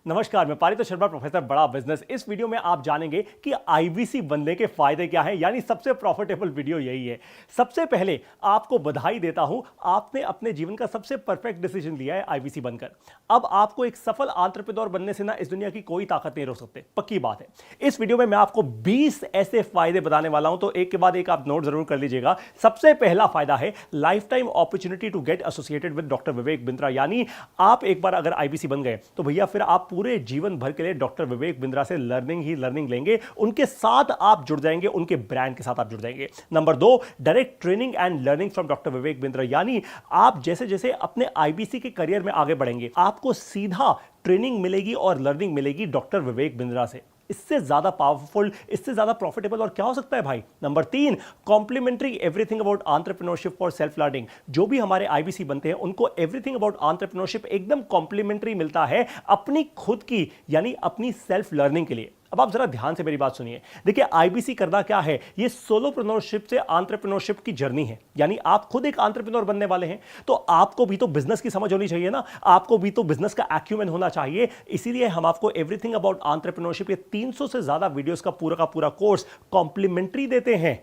नमस्कार, मैं पारितोष शर्मा, प्रोफेसर बड़ा बिजनेस। इस वीडियो में आप जानेंगे कि आईबीसी बनने के फायदे क्या हैं, यानी सबसे प्रॉफिटेबल वीडियो यही है। सबसे पहले आपको बधाई देता हूं, आपने अपने जीवन का सबसे परफेक्ट डिसीजन लिया है आईबीसी बनकर। अब आपको एक सफल एंटरप्रेन्योर बनने से ना इस दुनिया की कोई ताकत नहीं रोक सकते, पक्की बात है। इस वीडियो में मैं आपको 20 ऐसे फायदे बताने वाला हूं, तो एक के बाद एक आप नोट जरूर कर लीजिएगा। सबसे पहला फायदा है life time opportunity to get associated with doctor Vivek Bindra. यानी आप एक बार अगर आईबीसी बन गए तो भैया फिर आप पूरे जीवन भर के लिए डॉक्टर विवेक बिंद्रा से लर्निंग ही लर्निंग लेंगे, उनके साथ आप जुड़ जाएंगे, उनके ब्रांड के साथ आप जुड़ जाएंगे। Number 2, direct training and learning from doctor Vivek Bindra. यानी आप जैसे जैसे अपने आईबीसी के करियर में आगे बढ़ेंगे, आपको सीधा ट्रेनिंग मिलेगी और लर्निंग मिलेगी डॉक्टर विवेक बिंद्रा से। इससे ज्यादा पावरफुल, इससे ज्यादा प्रॉफिटेबल और क्या हो सकता है भाई। Number 3, complimentary everything about entrepreneurship for self learning. जो भी हमारे आईबीसी बनते हैं उनको एवरीथिंग अबाउट एंटरप्रेन्योरशिप एकदम कॉम्प्लीमेंट्री मिलता है अपनी खुद की, यानी अपनी सेल्फ लर्निंग के लिए। अब आप जरा ध्यान से मेरी बात सुनिए। देखिए, आईबीसी करना क्या है, ये सोलोप्रेन्योरशिप से एंटरप्रेन्योरशिप की जर्नी है। यानी आप खुद एक एंटरप्रेन्योर बनने वाले हैं, तो आपको भी तो बिजनेस की समझ होनी चाहिए ना, आपको भी तो बिजनेस का एक्यूमेन होना चाहिए। इसीलिए हम आपको एवरीथिंग अबाउट एंटरप्रेन्योरशिप ये 300 से ज्यादा वीडियोस का पूरा कोर्स कॉम्प्लीमेंट्री देते हैं।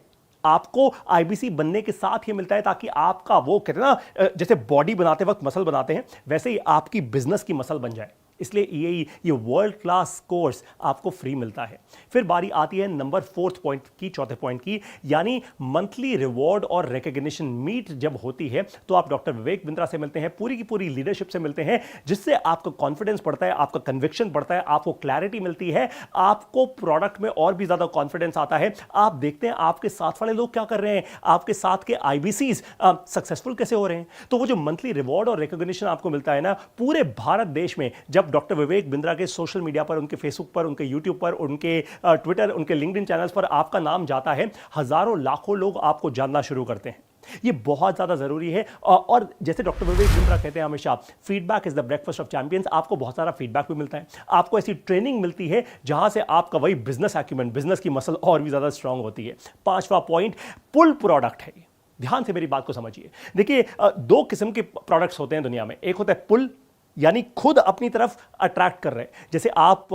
आपको आईबीसी बनने के साथ ही मिलता है, ताकि आपका वो कहते हैं ना, जैसे बॉडी बनाते वक्त मसल बनाते हैं, वैसे ही आपकी बिजनेस की मसल बन जाए। इसलिए ये वर्ल्ड क्लास कोर्स आपको फ्री मिलता है। फिर बारी आती है नंबर 4 पॉइंट की, चौथे पॉइंट की, यानी मंथली रिवॉर्ड और रिकॉग्निशन मीट जब होती है तो आप डॉक्टर विवेक बिंद्रा से मिलते हैं, पूरी की पूरी लीडरशिप से मिलते हैं, जिससे आपका कॉन्फिडेंस बढ़ता है, आपका कन्विक्शन बढ़ता है, आपको क्लैरिटी मिलती है, आपको प्रोडक्ट में और भी ज्यादा कॉन्फिडेंस आता है। आप देखते हैं आपके साथ वाले लोग क्या कर रहे हैं, आपके साथ के आईबीसीज सक्सेसफुल कैसे हो रहे हैं। तो वो जो मंथली रिवॉर्ड और रिकॉग्निशन आपको मिलता है ना, पूरे भारत देश में जब डॉक्टर विवेक बिंद्रा के सोशल मीडिया पर, उनके फेसबुक पर, उनके यूट्यूब पर, उनके ट्विटर, उनके लिंक्डइन चैनल्स पर आपका नाम जाता है, हजारों लाखों लोग आपको जानना शुरू करते हैं। ये बहुत ज्यादा जरूरी है। और जैसे डॉक्टर विवेक बिंद्रा कहते हैं हमेशा, feedback is the breakfast of champions. आपको बहुत सारा फीडबैक भी मिलता है, आपको ऐसी ट्रेनिंग मिलती है जहां से आपका वही बिजनेस एक्यूमेंट, बिजनेस की मसल और भी ज्यादा स्ट्रांग होती है। 5वां पॉइंट, पुल प्रोडक्ट है। ध्यान से मेरी बात को समझिए। देखिए, 2 किस्म के प्रोडक्ट्स होते हैं दुनिया में। एक होता है पुल, यानी खुद अपनी तरफ अट्रैक्ट कर रहे हैं। जैसे आप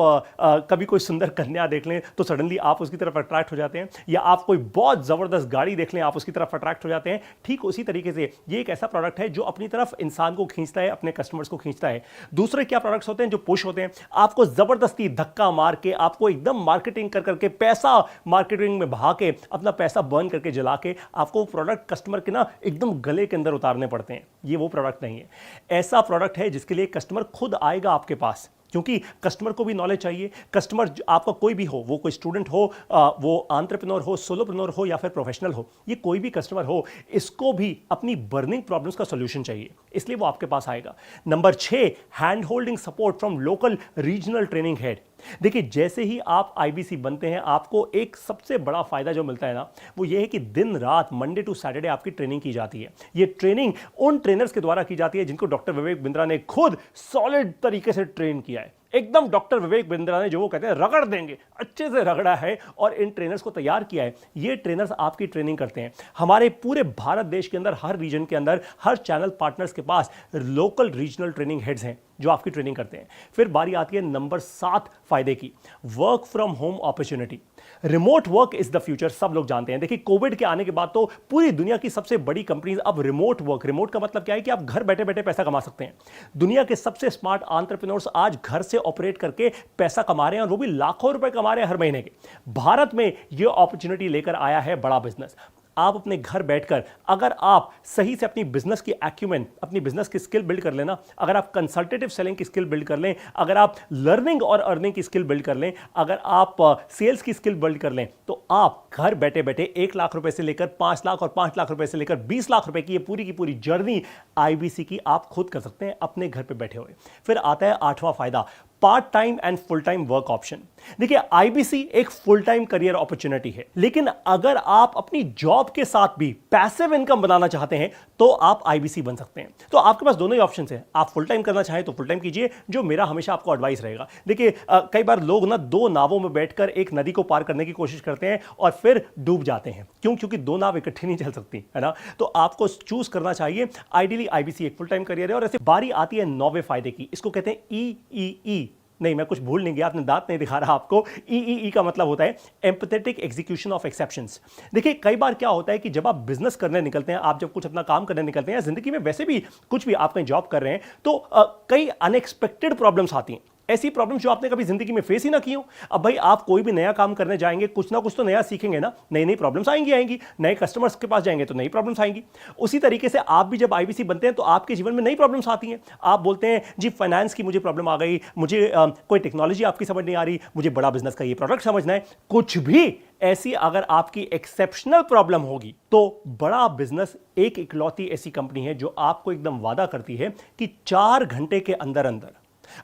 कभी कोई सुंदर कन्या देख लें तो सडनली आप उसकी तरफ अट्रैक्ट हो जाते हैं, या आप कोई बहुत जबरदस्त गाड़ी देख लें, आप उसकी तरफ अट्रैक्ट हो जाते हैं। ठीक उसी तरीके से ये एक ऐसा प्रोडक्ट है जो अपनी तरफ इंसान को खींचता है, अपने कस्टमर्स को खींचता है। दूसरे क्या प्रोडक्ट्स होते हैं जो पुश होते हैं, आपको जबरदस्ती धक्का मार के, आपको एकदम मार्केटिंग कर करके, पैसा मार्केटिंग में बहा के, अपना पैसा बर्न करके, जला के आपको प्रोडक्ट कस्टमर के ना एकदम गले के अंदर उतारने पड़ते हैं। ये वो प्रोडक्ट नहीं है। ऐसा प्रोडक्ट है जिसके लिए कस्टमर खुद आएगा आपके पास, क्योंकि कस्टमर को भी नॉलेज चाहिए। कस्टमर आपका कोई भी हो, वो कोई स्टूडेंट हो, वो एंटरप्रेन्योर हो, सोलोप्रेन्योर हो, या फिर प्रोफेशनल हो, ये कोई भी कस्टमर हो, इसको भी अपनी बर्निंग प्रॉब्लम्स का सॉल्यूशन चाहिए, इसलिए वो आपके पास आएगा। Number 6, hand holding support from local regional training head. देखिए, जैसे ही आप आईबीसी बनते हैं, आपको एक सबसे बड़ा फायदा जो मिलता है ना, वो ये है कि दिन रात, मंडे टू सैटरडे आपकी ट्रेनिंग की जाती है। ये ट्रेनिंग उन ट्रेनर्स के द्वारा की जाती है जिनको डॉक्टर विवेक बिंद्रा ने खुद सॉलिड तरीके से ट्रेन किया है। एकदम डॉक्टर विवेक बिंद्रा ने, जो वो कहते हैं रगड़ देंगे, अच्छे से रगड़ा है और इन ट्रेनर्स को तैयार किया है। ये ट्रेनर्स आपकी ट्रेनिंग करते हैं। हमारे पूरे भारत देश के अंदर, हर रीजन के अंदर, हर चैनल पार्टनर्स के पास लोकल रीजनल ट्रेनिंग हेड्स हैं जो आपकी ट्रेनिंग करते हैं। फिर बारी आती है नंबर 7 फायदे की, work from home opportunity. Remote work is the future, सब लोग जानते हैं। देखिए, कोविड के आने के बाद तो पूरी दुनिया की सबसे बड़ी कंपनीज अब रिमोट वर्क, रिमोट का मतलब क्या है कि आप घर बैठे बैठे पैसा कमा सकते हैं। दुनिया के सबसे स्मार्ट एंटरप्रेन्योर्स आज घर से ऑपरेट करके पैसा कमा रहे हैं, और वो भी लाखों रुपए कमा रहे हैं हर महीने के। भारत में यह अपॉर्चुनिटी लेकर आया है बड़ा बिजनेस। आप अपने घर बैठकर, अगर आप सही से अपनी बिजनेस की एक्यूमेन, अपनी बिजनेस की स्किल बिल्ड कर लेना, अगर आप कंसल्टेटिव सेलिंग की स्किल बिल्ड कर लें, अगर आप लर्निंग और अर्निंग की स्किल बिल्ड कर लें, अगर आप सेल्स की स्किल बिल्ड कर लें, तो आप घर बैठे बैठे 1 लाख रुपए से लेकर 5 लाख और 5 लाख रुपए से लेकर 20 लाख रुपए की ये पूरी की पूरी जर्नी आईबीसी की आप खुद कर सकते हैं अपने घर पे बैठे हुए। फिर आता है 8वां फायदा, part time and full time work option. देखिए, आईबीसी एक फुल टाइम करियर अपॉर्चुनिटी है, लेकिन अगर आप अपनी जॉब के साथ भी पैसिव इनकम बनाना चाहते हैं तो आप आईबीसी बन सकते हैं। तो आपके पास दोनों ही ऑप्शंस हैं। आप फुल टाइम करना चाहें तो फुल टाइम कीजिए, जो मेरा हमेशा आपको एडवाइस रहेगा। देखिए, कई बार लोग ना 2 नावों में बैठकर एक नदी को पार करने की कोशिश करते हैं और फिर डूब जाते हैं। क्यों? क्योंकि 2 नाव इकट्ठी नहीं चल सकती, है ना। तो आपको चूज करना चाहिए। आइडियली आईबीसी एक फुल टाइम करियर है। और ऐसे बारी आती है 9वें फायदे की, इसको कहते हैं EEE, नहीं, मैं कुछ भूल नहीं गया, आपने दांत नहीं दिखा रहा आपको। ई का मतलब होता है एम्पैथेटिक एग्जीक्यूशन ऑफ एक्सेप्शंस। देखिए कई बार क्या होता है कि जब आप बिजनेस करने निकलते हैं, आप जब कुछ अपना काम करने निकलते हैं या जिंदगी में वैसे भी कुछ भी आप कहीं जॉब कर रहे हैं, तो कई अनएक्सपेक्टेड प्रॉब्लम्स आती हैं, ऐसी प्रॉब्लम जो आपने कभी जिंदगी में फेस ही ना की हो। अब भाई आप कोई भी नया काम करने जाएंगे, कुछ ना कुछ तो नया सीखेंगे ना, नई नई प्रॉब्लम्स आएंगी, नए कस्टमर्स के पास जाएंगे तो नई प्रॉब्लम्स आएंगी। उसी तरीके से आप भी जब आईबीसी बनते हैं तो आपके जीवन में नई प्रॉब्लम्स आती हैं। आप बोलते हैं जी फाइनेंस की मुझे प्रॉब्लम आ गई, मुझे कोई टेक्नोलॉजी आपकी समझ नहीं आ रही, मुझे बड़ा बिजनेस का ये प्रोडक्ट समझना है, कुछ भी ऐसी अगर आपकी एक्सेप्शनल प्रॉब्लम होगी तो बड़ा बिजनेस एक इकलौती ऐसी कंपनी है जो आपको एकदम वादा करती है कि 4 घंटे के अंदर अंदर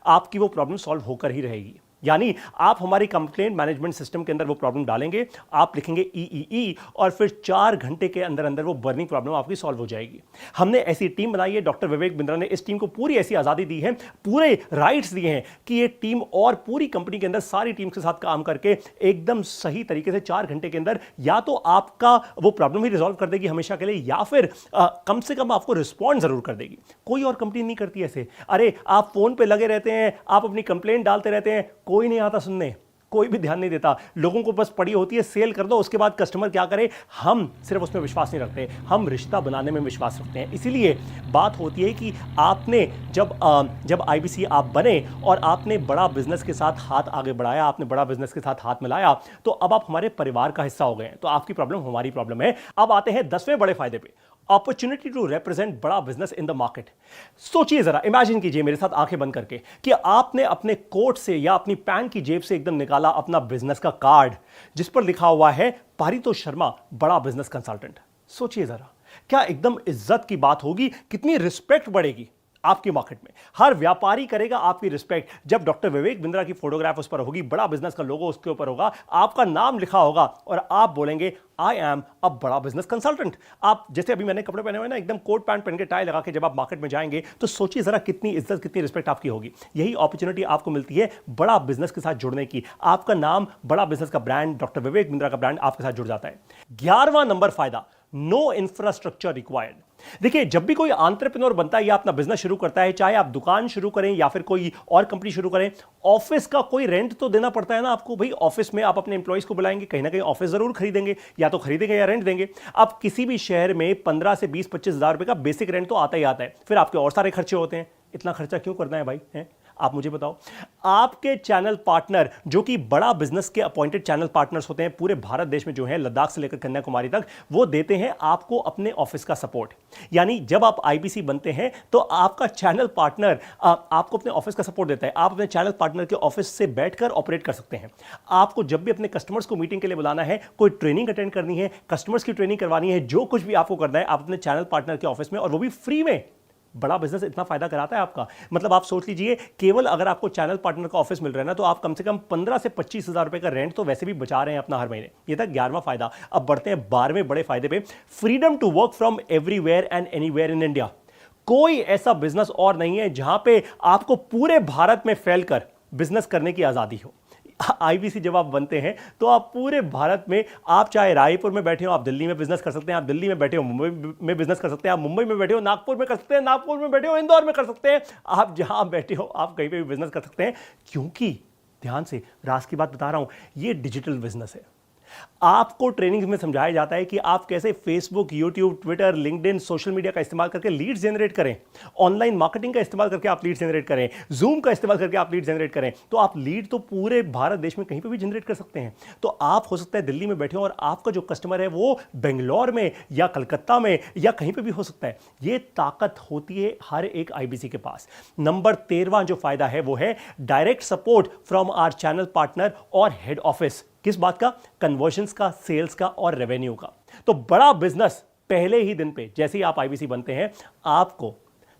आपकी वो प्रॉब्लम सॉल्व होकर ही रहेगी। यानी आप हमारी कंप्लेंट मैनेजमेंट सिस्टम के अंदर वो प्रॉब्लम डालेंगे, आप लिखेंगे ई और फिर 4 घंटे के अंदर अंदर वो बर्निंग प्रॉब्लम आपकी सॉल्व हो जाएगी। हमने ऐसी टीम बनाई है, डॉक्टर विवेक बिंद्रा ने इस टीम को पूरी ऐसी आज़ादी दी है, पूरे राइट्स दिए हैं कि ये टीम और पूरी कंपनी के अंदर सारी टीम के साथ काम करके एकदम सही तरीके से 4 घंटे के अंदर या तो आपका वो प्रॉब्लम ही रिजॉल्व कर देगी हमेशा के लिए, या फिर कम से कम आपको रिस्पॉन्ड जरूर कर देगी। कोई और कंपनी नहीं करती ऐसे। अरे आप फोन पे लगे रहते हैं, आप अपनी कंप्लेंट डालते रहते हैं, कोई नहीं आता सुनने, कोई भी ध्यान नहीं देता, लोगों को बस पड़ी होती है सेल कर दो, उसके बाद कस्टमर क्या करे। हम सिर्फ उसमें विश्वास नहीं रखते, हम रिश्ता बनाने में विश्वास रखते हैं। इसीलिए बात होती है कि आपने जब आईबीसी आप बने और आपने बड़ा बिजनेस के साथ हाथ आगे बढ़ाया, आपने बड़ा बिजनेस के साथ हाथ मिलाया, तो अब आप हमारे परिवार का हिस्सा हो गए हैं। तो आपकी प्रॉब्लम हमारी प्रॉब्लम है। अब आते हैं 10वें बड़े फायदे पे, अपॉर्चुनिटी टू रिप्रेजेंट बड़ा बिजनेस इन द मार्केट। सोचिए जरा, इमेजिन कीजिए मेरे साथ आंखें बंद करके कि आपने अपने कोट से या अपनी पैंट की जेब से एकदम निकाला अपना बिजनेस का कार्ड जिस पर लिखा हुआ है पारितोष शर्मा, बड़ा बिजनेस कंसल्टेंट। सोचिए जरा, क्या एकदम इज्जत की बात होगी, कितनी रिस्पेक्ट बढ़ेगी आपकी मार्केट में। हर व्यापारी करेगा आपकी रिस्पेक्ट जब डॉक्टर विवेक बिंद्रा की फोटोग्राफ उस पर होगी, बड़ा बिजनेस का लोगो उसके ऊपर होगा, आपका नाम लिखा होगा और आप बोलेंगे आई एम अ बड़ा बिजनेस कंसल्टेंट। आप जैसे अभी मैंने कपड़े पहने हुए ना, एकदम कोट पैंट पहन के टाई लगा के जब आप मार्केट में जाएंगे तो सोचिए जरा कितनी इज्जत, कितनी रिस्पेक्ट आपकी होगी। यही अपॉर्चुनिटी आपको मिलती है बड़ा बिजनेस के साथ जुड़ने की। आपका नाम, बड़ा बिजनेस का ब्रांड, डॉक्टर विवेक बिंद्रा का ब्रांड आपके साथ जुड़ जाता है। 11वां नंबर फायदा, नो इंफ्रास्ट्रक्चर रिक्वायर्ड। देखिए जब भी कोई एंटरप्रेन्योर बनता है या अपना बिजनेस शुरू करता है, चाहे आप दुकान शुरू करें या फिर कोई और कंपनी शुरू करें, ऑफिस का कोई रेंट तो देना पड़ता है ना आपको। भाई ऑफिस में आप अपने एम्प्लॉइज को बुलाएंगे, कहीं ना कहीं ऑफिस जरूर खरीदेंगे, या तो खरीदेंगे या रेंट देंगे। अब किसी भी शहर में 15 से 20-25 हज़ार रुपए का बेसिक रेंट तो आता ही आता है, फिर आपके और सारे खर्चे होते हैं। इतना खर्चा क्यों करना है भाई, हैं? आप मुझे बताओ। आपके चैनल पार्टनर जो कि बड़ा बिजनेस के अपॉइंटेड चैनल पार्टनर्स होते हैं पूरे भारत देश में जो है, लद्दाख से लेकर कन्याकुमारी तक, वो देते हैं आपको अपने ऑफिस का सपोर्ट। यानी जब आप आईबीसी बनते हैं तो आपका चैनल पार्टनर आपको अपने ऑफिस का सपोर्ट देता है। आप अपने चैनल पार्टनर के ऑफिस से बैठकर ऑपरेट कर सकते हैं। आपको जब भी अपने कस्टमर्स को मीटिंग के लिए बुलाना है, कोई ट्रेनिंग अटेंड करनी है, कस्टमर्स की ट्रेनिंग करवानी है, जो कुछ भी आपको करना है, आप अपने चैनल पार्टनर के ऑफिस में, और वो भी फ्री में। बड़ा बिजनेस इतना फायदा कराता है आपका। मतलब आप सोच लीजिए, केवल अगर आपको चैनल पार्टनर का ऑफिस मिल रहा है ना, तो आप कम से कम 15 से 25 हज़ार रुपए का रेंट तो वैसे भी बचा रहे हैं अपना हर महीने। ये था 11वां फायदा। अब बढ़ते हैं 12वें बड़े फायदे पे, freedom to work from everywhere and anywhere in India. कोई ऐसा बिजनेस और नहीं है जहां पे आपको पूरे भारत में फैलकर बिजनेस करने की आजादी हो। आईबीसी जब आप बनते हैं तो आप पूरे भारत में, आप चाहे रायपुर में बैठे हो आप दिल्ली में बिजनेस कर सकते हैं, आप दिल्ली में बैठे हो मुंबई में बिजनेस कर सकते हैं, आप मुंबई में बैठे हो नागपुर में कर सकते हैं, नागपुर में बैठे हो इंदौर में कर सकते हैं, आप जहां बैठे हो आप कहीं पे भी बिजनेस कर सकते हैं। क्योंकि ध्यान से, राज की बात बता रहा हूं, ये डिजिटल बिजनेस है। आपको ट्रेनिंग में समझाया जाता है कि आप कैसे Facebook, YouTube, Twitter, LinkedIn, social media का इस्तेमाल करके लीड जनरेट करें, ऑनलाइन मार्केटिंग का इस्तेमाल करके आप लीड जनरेट करें, जूम का इस्तेमाल करके आप लीड जनरेट करें। तो आप लीड तो पूरे भारत देश में कहीं पे भी जनरेट कर सकते हैं। तो आप हो सकता है दिल्ली में बैठे हो और आपका जो कस्टमर है वो बेंगलोर में या कलकत्ता में या कहीं पे भी हो सकता है। ये ताकत होती है हर एक आईबीसी के पास। नंबर 13वां जो फायदा है वो है direct support from our channel partner और हेड ऑफिस। किस बात का? कन्वर्जन्स का, सेल्स का और रेवेन्यू का। तो बड़ा बिजनेस पहले ही दिन पे जैसे ही आप आईबीसी बनते हैं, आपको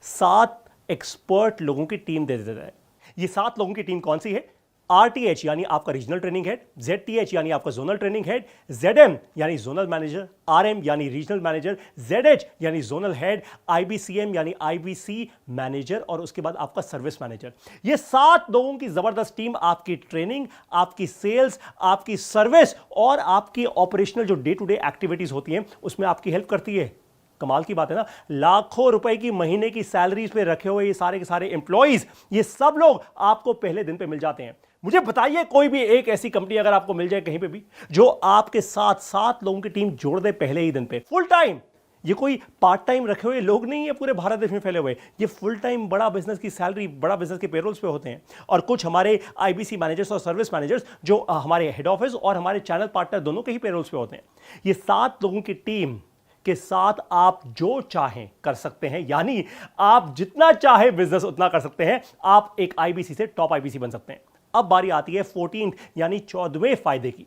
7 एक्सपर्ट लोगों की टीम दे देता है। ये 7 लोगों की टीम कौन सी है? आरटीएच यानी आपका रीजनल ट्रेनिंग हेड, जेडटीएच यानी आपका जोनल ट्रेनिंग हेड, जेडएम यानी जोनल मैनेजर, आरएम यानी रीजनल मैनेजर, जेडएच यानी जोनल हेड, आईबीसीएम यानी आईबीसी मैनेजर और उसके बाद आपका सर्विस मैनेजर। ये 7 लोगों की जबरदस्त टीम आपकी ट्रेनिंग, आपकी सेल्स, आपकी सर्विस और आपकी ऑपरेशनल जो डे टू डे एक्टिविटीज होती हैं उसमें आपकी हेल्प करती है। कमाल की बात है ना, लाखों रुपए की महीने की सैलरीज पे रखे हुए ये सारे के सारे एम्प्लॉइज, ये सब लोग आपको पहले दिन पे मिल जाते हैं। मुझे बताइए कोई भी एक ऐसी कंपनी अगर आपको मिल जाए कहीं पे भी जो आपके साथ 7 लोगों की टीम जोड़ दे पहले ही दिन पे, फुल टाइम। ये कोई पार्ट टाइम रखे हुए लोग नहीं है पूरे भारत देश में फैले हुए, ये फुल टाइम बड़ा बिजनेस की सैलरी, बड़ा बिजनेस के पेरोल्स पे होते हैं। और कुछ हमारे आईबीसी मैनेजर्स और सर्विस मैनेजर्स जो हमारे हेड ऑफिस और हमारे चैनल पार्टनर दोनों के ही पेरोल्स पे होते हैं। ये 7 लोगों की टीम के साथ आप जो चाहें कर सकते हैं, यानी आप जितना चाहे बिजनेस उतना कर सकते हैं। आप एक आईबीसी से टॉप आईबीसी बन सकते हैं। अब बारी आती है 14 यानी 14वें फायदे की,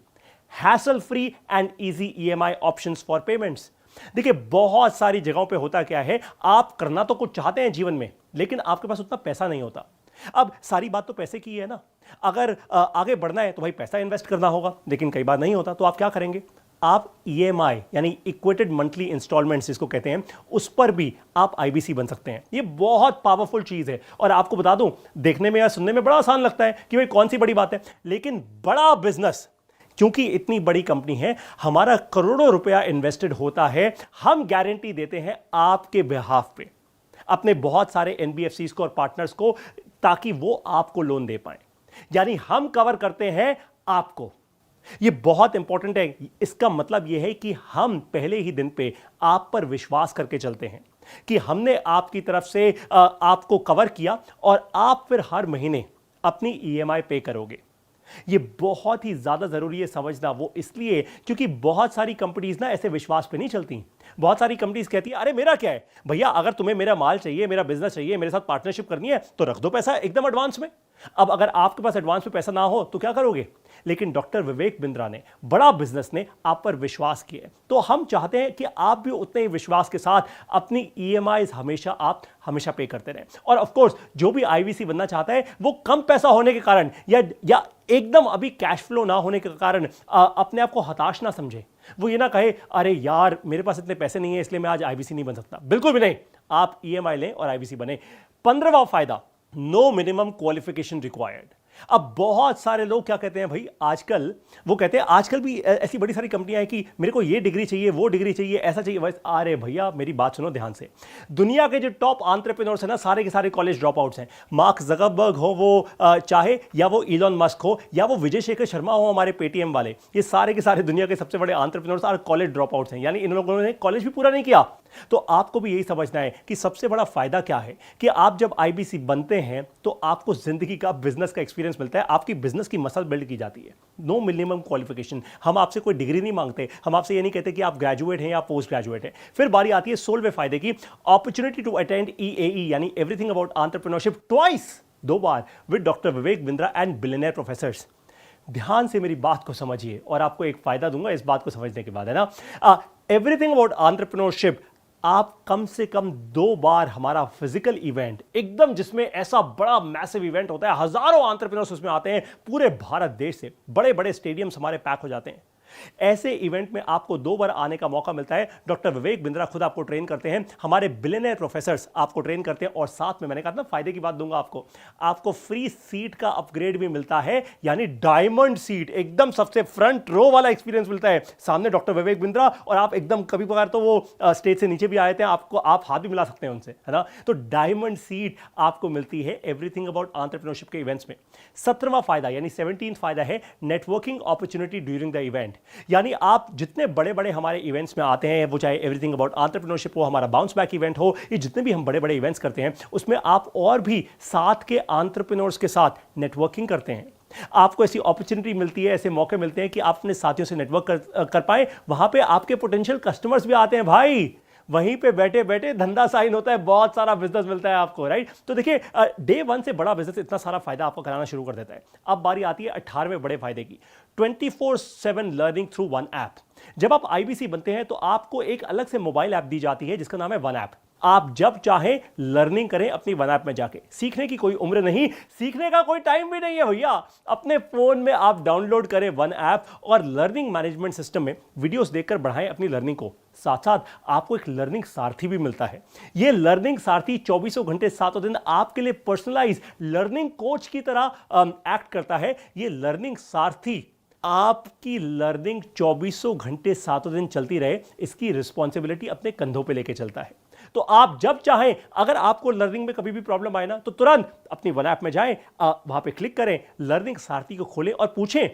hassle free and easy EMI options for payments. देखिए बहुत सारी जगहों पे होता क्या है, आप करना तो कुछ चाहते हैं जीवन में, लेकिन आपके पास उतना पैसा नहीं होता। अब सारी बात तो पैसे की है ना, अगर आगे बढ़ना है तो भाई पैसा इन्वेस्ट करना होगा, लेकिन कई बार नहीं होता, तो आप क्या करेंगे, आप ईएमआई यानी इक्वेटेड मंथली इंस्टॉलमेंट्स जिसको कहते हैं, उस पर भी आप आईबीसी बन सकते हैं। ये बहुत पावरफुल चीज है। और आपको बता दूं, देखने में या सुनने में बड़ा आसान लगता है कि भाई कौन सी बड़ी बात है, लेकिन बड़ा बिजनेस, क्योंकि इतनी बड़ी कंपनी है, हमारा करोड़ों रुपया इन्वेस्टेड होता है, हम गारंटी देते हैं आपके बिहाफ पे अपने बहुत सारे एनबीएफसीज को और पार्टनर्स को, ताकि वो आपको लोन दे पाए। यानी हम कवर करते हैं आपको। ये बहुत इंपॉर्टेंट है। इसका मतलब यह है कि हम पहले ही दिन पे आप पर विश्वास करके चलते हैं कि हमने आपकी तरफ से आपको कवर किया और आप फिर हर महीने अपनी ईएमआई पे करोगे। ये बहुत ही ज्यादा जरूरी है समझना, वो इसलिए क्योंकि बहुत सारी कंपनीज ना ऐसे विश्वास पे नहीं चलती। बहुत सारी कंपनीज कहती है, अरे मेरा क्या है भैया, अगर तुम्हें मेरा माल चाहिए, मेरा बिजनेस चाहिए, मेरे साथ पार्टनरशिप करनी है तो रख दो पैसा एकदम एडवांस में। अब अगर आपके पास एडवांस में पैसा ना हो तो क्या करोगे। लेकिन डॉक्टर विवेक बिंद्रा ने, बड़ा बिजनेस ने आप पर विश्वास किया, तो हम चाहते हैं कि आप भी उतने ही विश्वास के साथ अपनी ईएमआईज हमेशा पे करते रहें। और ऑफ कोर्स जो भी आईवीसी बनना चाहता है वो कम पैसा होने के कारण या एकदम अभी कैश फ्लो ना होने के कारण अपने आप को हताश ना समझे। वो ये ना कहे, अरे यार मेरे पास इतने पैसे नहीं है इसलिए मैं आज आईबीसी नहीं बन सकता। बिल्कुल भी नहीं, आप ईएमआई लें और आईबीसी बने। 15वां फायदा, नो मिनिमम क्वालिफिकेशन रिक्वायर्ड। अब बहुत सारे लोग क्या कहते हैं भाई, आजकल वो कहते हैं, आजकल भी ऐसी बड़ी सारी कंपनियां हैं कि मेरे को ये डिग्री चाहिए, वो डिग्री चाहिए, ऐसा चाहिए वैसा। अरे भैया मेरी बात सुनो ध्यान से, दुनिया के जो टॉप एंटरप्रेन्योर्स हैं ना, सारे के सारे कॉलेज ड्रॉप आउट्स हैं। मार्क ज़करबर्ग हो वो चाहे, या वो इलॉन मस्क हो, या वो विजय शेखर शर्मा हो हमारे पेटीएम वाले, ये सारे के सारे दुनिया के सबसे बड़े एंटरप्रेन्योर्स और कॉलेज ड्रॉप आउट्स हैं। यानी इन लोगों ने कॉलेज भी पूरा नहीं किया। तो आपको भी यही समझना है कि सबसे बड़ा फायदा क्या है कि आप जब आईबीसी बनते हैं तो आपको जिंदगी का, बिजनेस का एक्सपीरियंस मिलता है, आपकी बिजनेस की मसल बिल्ड की जाती है। नो मिनिमम क्वालिफिकेशन, हम आपसे कोई डिग्री नहीं मांगते, हम आपसे ये नहीं कहते कि आप ग्रेजुएट हैं या पोस्ट ग्रेजुएट हैं। फिर बारी आती है 16वें फायदे की, अपॉर्चुनिटी टू अटेंड ईएई यानी everything about entrepreneurship twice, 2 bar with doctor Vivek Bindra and billionaire professors. ध्यान से मेरी बात को समझिए और आपको एक फायदा दूंगा इस बात को समझने के बाद, है ना। एवरीथिंग अबाउट एंटरप्रेन्योरशिप, आप कम से कम 2 बार हमारा फिजिकल इवेंट, एकदम जिसमें ऐसा बड़ा मैसिव इवेंट होता है, हजारों एंटरप्रेन्योर्स उसमें आते हैं पूरे भारत देश से, बड़े बड़े स्टेडियम्स हमारे पैक हो जाते हैं। ऐसे इवेंट में आपको 2 बार आने का मौका मिलता है। डॉक्टर विवेक बिंद्रा खुद आपको ट्रेन करते हैं, हमारे बिलियनियर प्रोफेसर्स आपको ट्रेन करते हैं, और साथ में मैंने कहा ना फायदे की बात दूंगा आपको फ्री सीट का अपग्रेड भी मिलता है, यानी डायमंड सीट, एकदम सबसे फ्रंट रो वाला एक्सपीरियंस मिलता है। सामने डॉक्टर विवेक बिंद्रा और आप एकदम, कभी कभार तो वो स्टेज से नीचे भी आए थे, आप हाथ भी मिला सकते हैं उनसे, है ना। तो डायमंड सीट आपको मिलती है एवरीथिंग अबाउट एंटरप्रेन्योरशिप के इवेंट्स में। 17वां फायदा यानी 17th फायदा है networking opportunity during the event. यानी आप जितने बड़े बड़े हमारे इवेंट्स में आते हैं, वो चाहे एवरीथिंग अबाउट एंटरप्रेन्योरशिप हो, हमारा बाउंस बैक इवेंट हो, ये जितने भी हम बड़े बड़े इवेंट्स करते हैं, उसमें आप और भी साथ के एंटरप्रेन्योर्स के साथ नेटवर्किंग करते हैं। आपको ऐसी अपॉर्चुनिटी मिलती है, ऐसे मौके मिलते हैं कि आप अपने साथियों से नेटवर्क कर पाए। वहां पे आपके पोटेंशियल कस्टमर्स भी आते हैं भाई, वहीं पे बैठे बैठे धंधा साइन होता है, बहुत सारा बिजनेस मिलता है आपको, राइट। तो देखिए डे 1 से बड़ा बिजनेस इतना सारा फायदा आपको कराना शुरू कर देता है। अब बारी आती है 18वें बड़े फायदे की, 24/7 लर्निंग थ्रू वन ऐप। जब आप आईबीसी बनते हैं तो आपको एक अलग से मोबाइल ऐप दी जाती है जिसका नाम है वन ऐप। आप जब चाहें लर्निंग करें अपनी वन ऐप में जाके। सीखने की कोई उम्र नहीं, सीखने का कोई टाइम भी नहीं है भैया। अपने फोन में आप डाउनलोड करें वन ऐप और लर्निंग मैनेजमेंट सिस्टम में वीडियोस देखकर बढ़ाएं अपनी लर्निंग को। साथ साथ आपको एक लर्निंग सारथी भी मिलता है। यह लर्निंग सारथी 24 घंटे 7 दिन आपके लिए पर्सनलाइज लर्निंग कोच की तरह एक्ट करता है। यह लर्निंग सारथी आपकी लर्निंग 2400 घंटे 7 दिन चलती रहे, इसकी रिस्पॉन्सिबिलिटी अपने कंधों पे लेके चलता है। तो आप जब चाहें, अगर आपको लर्निंग में कभी भी प्रॉब्लम आए ना, तो तुरंत अपनी वन ऐप में जाएं, वहां पे क्लिक करें, लर्निंग सारथी को खोलें और पूछें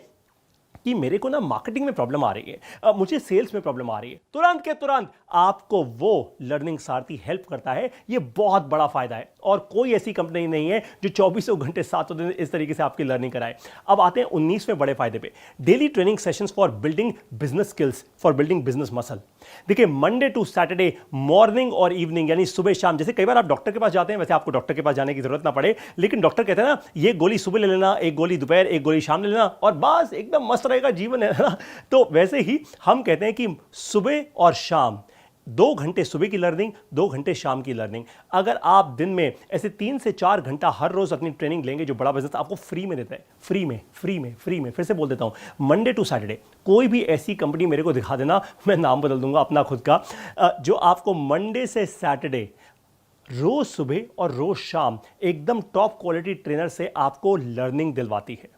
कि मेरे को ना मार्केटिंग में प्रॉब्लम आ रही है, मुझे सेल्स में प्रॉब्लम आ रही है। तुरंत के तुरंत आपको वो लर्निंग सारथी हेल्प करता है। ये बहुत बड़ा फायदा है और कोई ऐसी कंपनी नहीं है जो 24 घंटे 7 दिन इस तरीके से आपकी लर्निंग कराए। अब आते हैं 19वें बड़े फायदे पे, daily training sessions for building business skills, for building business muscle. देखिए, मंडे टू सैटरडे मॉर्निंग और इवनिंग, यानी सुबह शाम। जैसे कई बार आप डॉक्टर के पास जाते हैं, वैसे आपको डॉक्टर के पास जाने की जरूरत ना पड़े, लेकिन डॉक्टर कहते हैं ना, ये गोली सुबह ले लेना, एक गोली दोपहर, एक गोली शाम ले लेना और बस एकदम मस्त रहेगा जीवन, है ना। तो वैसे ही हम कहते हैं कि सुबह और शाम 2 घंटे सुबह की लर्निंग, 2 घंटे शाम की लर्निंग। अगर आप दिन में ऐसे 3 से 4 घंटा हर रोज अपनी ट्रेनिंग लेंगे, जो बड़ा बिजनेस आपको फ्री में देता है, फ्री में, फिर से बोल देता हूं, मंडे टू सैटरडे कोई भी ऐसी कंपनी मेरे को दिखा देना, मैं नाम बदल दूंगा अपना खुद का, जो आपको मंडे से सैटरडे रोज सुबह और रोज शाम एकदम टॉप क्वालिटी ट्रेनर से आपको लर्निंग दिलवाती है।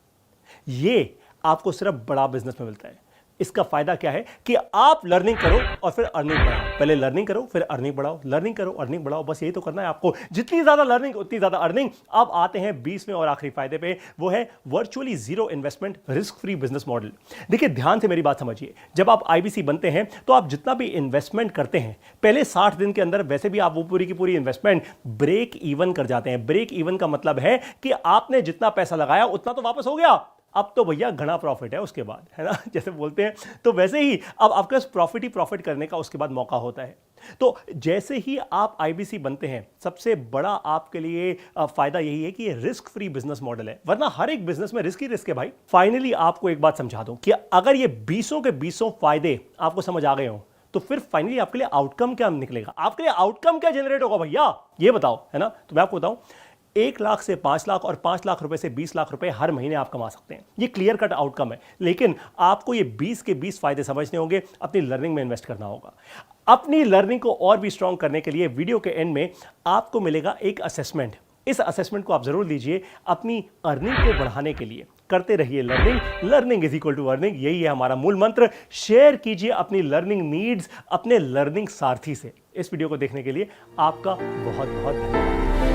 ये आपको सिर्फ बड़ा बिजनेस में मिलता है। इसका फायदा क्या है कि आप लर्निंग करो और फिर अर्निंग बढ़ाओ। पहले लर्निंग करो, फिर अर्निंग बढ़ाओ, लर्निंग करो, अर्निंग बढ़ाओ, बस यही तो करना है आपको। जितनी ज्यादा लर्निंग उतनी ज्यादा अर्निंग। अब आते हैं 20वें और आखिरी फायदे पे, वो है virtually zero investment risk free business model. देखिए, ध्यान से मेरी बात समझिए, जब आप आईबीसी बनते हैं तो आप जितना भी इन्वेस्टमेंट करते हैं, पहले 60 दिन के अंदर वैसे भी आप वो पूरी की पूरी इन्वेस्टमेंट ब्रेक इवन कर जाते हैं। ब्रेक इवन का मतलब है कि आपने जितना पैसा लगाया उतना तो वापस हो गया, अब तो भैया घना प्रॉफिट है उसके बाद, है ना, जैसे बोलते हैं। तो वैसे ही अब आपके पास प्रॉफिट ही प्रॉफिट करने का उसके बाद मौका होता है। तो जैसे ही आप आईबीसी बनते हैं, सबसे बड़ा आपके लिए फायदा यही है कि ये रिस्क फ्री बिजनेस मॉडल है, वरना हर एक बिजनेस में रिस्क ही रिस्क है भाई। फाइनली आपको एक बात समझा दूं कि अगर ये 20 के 20 फायदे आपको समझ आ गए हो, तो फिर फाइनली आपके लिए आउटकम क्या निकलेगा, आपके लिए आउटकम क्या जनरेट होगा भैया, ये बताओ, है ना। तो मैं आपको बताऊं, 1 लाख से 5 लाख और 5 लाख रुपए से 20 लाख रुपए हर महीने आप कमा सकते हैं। ये क्लियर कट आउटकम है, लेकिन आपको ये 20 के 20 फायदे समझने होंगे, अपनी लर्निंग में इन्वेस्ट करना होगा। अपनी लर्निंग को और भी स्ट्रांग करने के लिए वीडियो के एंड में आपको मिलेगा एक असेसमेंट। इस असेसमेंट को आप जरूर लीजिए अपनी अर्निंग को बढ़ाने के लिए। करते रहिए learning, learning is equal to earning, यही है हमारा मूल मंत्र। शेयर कीजिए अपनी लर्निंग नीड्स अपने लर्निंग सारथी से। इस वीडियो को देखने के लिए आपका बहुत बहुत धन्यवाद।